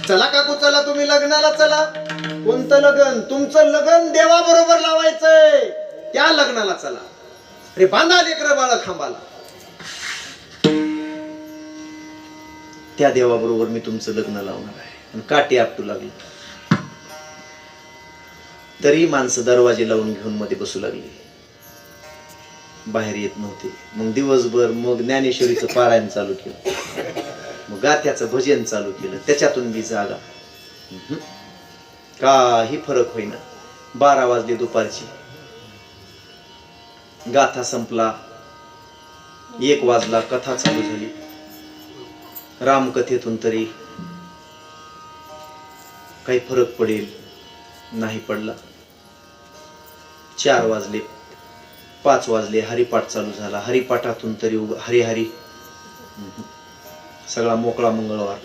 चला काकू चला, तुम्ही लग्नाला चला. कोणतं लग्न? तुमचं लग्न देवाबरोबर लावायचंय, त्या लग्नाला चला. अरे बांधा लेकरं बाळ खांबाला, त्या देवाबरोबर मी तुमचं लग्न लावणार आहे. आणि काठी आपटू लागली तरी माणसं दरवाजे लावून घेऊन मध्ये बसू लागली, बाहेर येत नव्हते. मग दिवसभर मग ज्ञानेश्वरीचं पारायण चालू केलं, मग गाथ्याचं भजन चालू केलं, त्याच्यातून बी जागा. काही फरक होईना. 12 वाजले दुपारची, गाथा संपला. 1 वाजला, कथा चालू झाली. रामकथेतून तरी काही फरक पडेल, नाही पडला. 4 वाजले, 5 वाजले, हरिपाठ चालू झाला. हरिपाठातून तरी हरी हरी, सगळा मोकळा मंगळवार.